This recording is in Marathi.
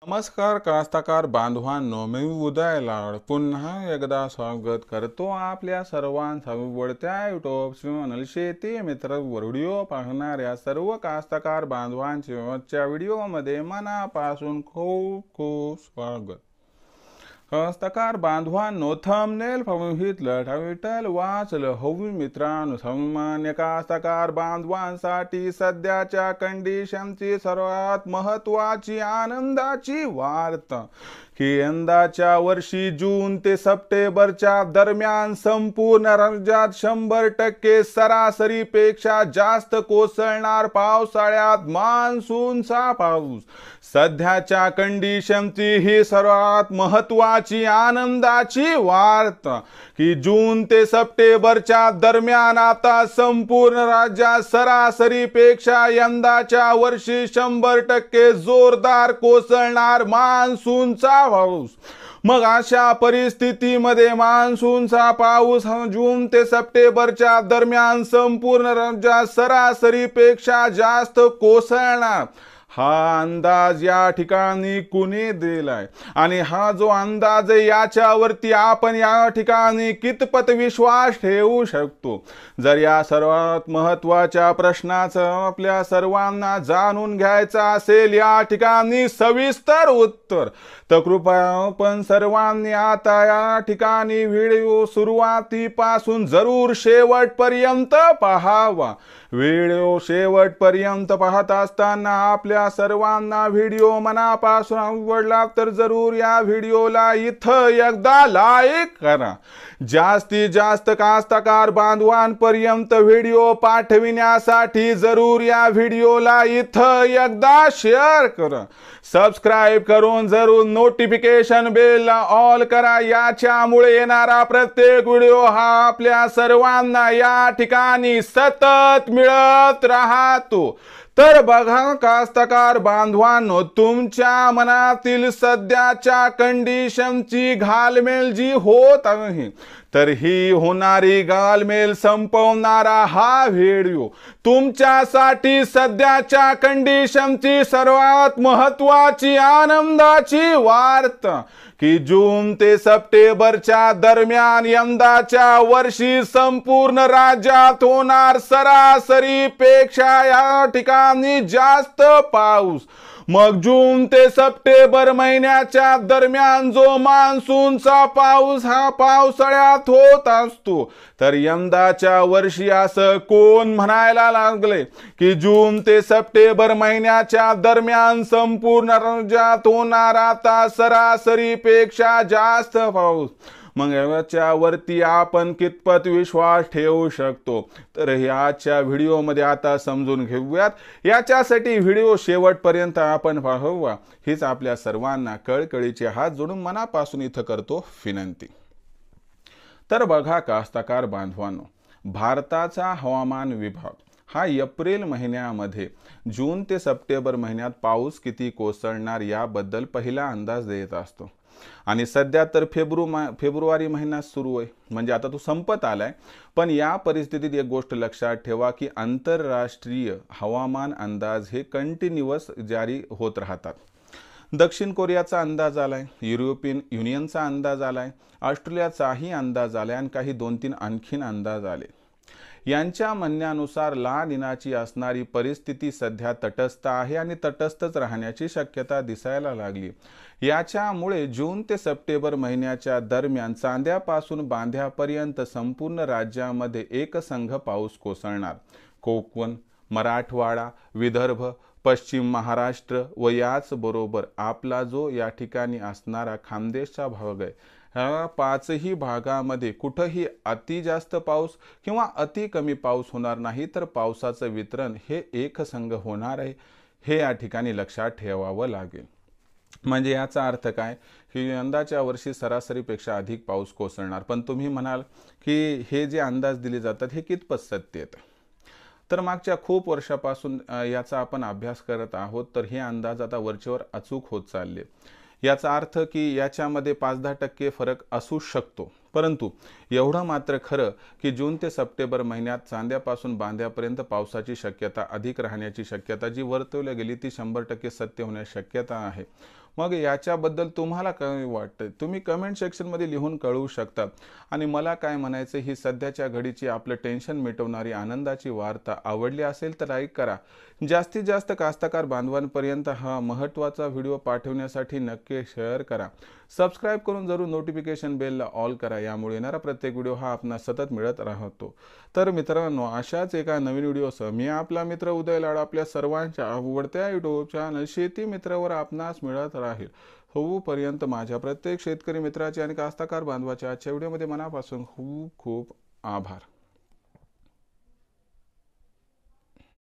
नमस्कार कास्तकार बांधवांनो, मी उदय लाड पुन्हा एकदा स्वागत करतो आपल्या सर्वांचा आवडत्या युट्यूब चॅनल शेती मित्र व्हिडिओ पाहणाऱ्या सर्व कास्तकार बांधवांचे आजच्या व्हिडिओमध्ये मनापासून खूप खूप स्वागत। कास्तकार बांधवांनो, थंबनेल बघितलं, टायटल वाचलं, हवी मित्रांनो, सामान्य कास्तकार बांधवांसाठी सध्याच्या कंडिशनची सर्वात महत्त्वाची आनंदाची वार्ता की यंदाच्या वर्षी जून ते सप्टेंबरच्या दरम्यान संपूर्ण राज्यात 100% सरासरीपेक्षा जास्त कोसळणार पावसाळ्यात मान्सूनचा पाऊस। सध्याच्या कंडिशनची ही सर्वात महत्त्वाची आनंदाची वार्ता की जून ते सप्टेंबरच्या दरम्यान आता संपूर्ण राज्यात सरासरीपेक्षा यंदाच्या वर्षी 100% जोरदार कोसळणार मान्सूनचा पाऊस। मग अशा परिस्थितीमध्ये मान्सूनचा पाऊस जून ते सप्टेंबरच्या दरम्यान संपूर्ण राज्यात सरासरीपेक्षा जास्त कोसळणार, हा अंदाज या ठिकाणी कुणी दिलाय आणि हा जो अंदाज आहे याच्यावरती आपण या ठिकाणी कितपत विश्वास ठेवू शकतो। जर या सर्वात महत्त्वाच्या प्रश्नाचं आपल्या सर्वांना जाणून घ्यायचं असेल या ठिकाणी सविस्तर उत्तर, तर कृपया आपण सर्वांनी आता या ठिकाणी व्हिडिओ सुरुवातीपासून जरूर शेवटपर्यंत पाहावा। व्हिडिओ शेवटपर्यंत पाहत असताना आपल्या सर्वांना व्हिडिओ मनापासून आवडला तर जरूर या व्हिडिओला इथं एकदा लाईक करा। जास्तीत जास्त कास्तकार बांधवांपर्यंत व्हिडिओ पाठविण्यासाठी जरूर या व्हिडिओला इथं एकदा शेअर करा। सबस्क्राइब करून जरूर नोटिफिकेशन बेल ऑल करा, याच्यामुळे येणारा प्रत्येक व्हिडिओ हा आपल्या सर्वांना या ठिकाणी सतत मिळत राहतो। तर बघा कास्तकार बांधवांनो, तुमच्या मनातील सध्याच्या कंडिशनची घालमेल जी होत आहे, तर ही होणारी घालमेल संपवणारा हा व्हिडिओ तुमच्यासाठी सध्याच्या कंडिशनची सर्वात महत्त्वाची आनंदाची वार्ता की जून ते सप्टेंबरच्या दरम्यान यंदाच्या वर्षी संपूर्ण राज्यात होणार सरासरीपेक्षा या ठिकाणी जास्त पाऊस। मग जून ते सप्टेंबर महिन्याच्या दरम्यान जो मान्सूनचा पाऊस हा पावसाळ्यात होत असतो, तर यंदाच्या वर्षी असं कोण म्हणायला लागले की जून ते सप्टेंबर महिन्याच्या दरम्यान संपूर्ण राज्यात होणार आता सरासरीपेक्षा जास्त पाऊस। मग याच्या वरती आपण कितपत विश्वास ठेवू शकतो, तर ह्याच्या व्हिडिओमध्ये आता समजून घेऊयात। याच्यासाठी व्हिडिओ शेवटपर्यंत आपण पाहावा हीच आपल्या सर्वांना कळकळीचे हात जोडून मनापासून इथं करतो विनंती। तर बघा कास्तकार बांधवांनो, भारताचा हवामान विभाग हा एप्रिल महिन्यामध्ये जून ते सप्टेंबर महिन्यात पाऊस किती कोसळणार याबद्दल पहिला अंदाज देत असतो। आणि सध्या तर फेब्रुवारी महिना सुरू आहे, म्हणजे आता तो संपत आलाय। पण या परिस्थितीत एक गोष्ट लक्षात ठेवा की आंतरराष्ट्रीय हवामान अंदाज हे कंटिन्युअस जारी होत राहतात। दक्षिण कोरियाचा अंदाज आलाय, युरोपियन युनियनचा अंदाज आलाय, ऑस्ट्रेलियाचाही अंदाज आलाय आणि काही 2-3 आणखीन अंदाज आले। यांच्या म्हणण्यानुसार ला निनाची असणारी परिस्थिती सध्या तटस्थ आहे आणि तटस्थच राहण्याची शक्यता दिसायला लागली। याच्यामुळे जून ते सप्टेंबर महिन्याच्या दरम्यान चांद्यापासून बांध्यापर्यंत संपूर्ण राज्यामध्ये एकसंघ पाऊस कोसळणार। कोकण, मराठवाडा, विदर्भ, पश्चिम महाराष्ट्र व याच बरोबर आपला जो या ठिकाणी असणारा खानदेशचा भाग आहे, ह्या 5ही भागामध्ये कुठेही अति जास्त पाऊस किंवा अति कमी पाऊस होणार नाही, तर पावसाचं वितरण हे एकसंघ होणार आहे, हे या ठिकाणी लक्षात ठेवावं लागेल। म्हणजे याचा अर्थ काय की यंदाच्या वर्षी सरासरीपेक्षा अधिक पाऊस कोसळणार। पण तुम्ही म्हणाल की हे जे अंदाज दिले जातात हे कितपत सत्य आहेत, तर मागच्या खूप वर्षापासून याचा आपण अभ्यास करत आहोत, तर हे अंदाज आता वरचेवर अचूक होत चालले। याचा अर्थ की याच्यामध्ये 5-10% फरक असू शकतो, परंतु एवढं मात्र खरं की जून ते सप्टेंबर महिन्यात चांद्यापासून बांध्यापर्यंत पावसाची शक्यता अधिक राहण्याची शक्यता जी वर्तवली गेली ती 100% सत्य होण्याची शक्यता आहे। मग याच्याबद्दल तुम्हाला काय वाटतं तुम्ही कमेंट सेक्शनमध्ये लिहून कळवू शकता। आणि मला काय म्हणायचं ही सध्याच्या घडीची आपलं टेन्शन मिटवणारी आनंदाची वार्ता आवडली असेल तर लाईक करा। जास्तीत जास्त कास्तकार बांधवांपर्यंत हा महत्त्वाचा व्हिडिओ पाठवण्यासाठी नक्की शेअर करा। सबस्क्राईब करून जरूर नोटिफिकेशन बेलला ऑल करा, यामुळे येणारा प्रत्येक व्हिडिओ हा आपणास सतत मिळत राहतो। तर मित्रांनो, अशाच एका नवीन व्हिडिओसह मी आपला मित्र उदय लाड आपल्या सर्वांच्या आवडत्या यूट्यूब चॅनल शेती मित्रावर आपणास मिळत राहील। होऊपर्यंत माझ्या प्रत्येक शेतकरी मित्राचे आणि कास्तकार बांधवाच्या आजच्या व्हिडिओमध्ये मनापासून खूप खूप आभार।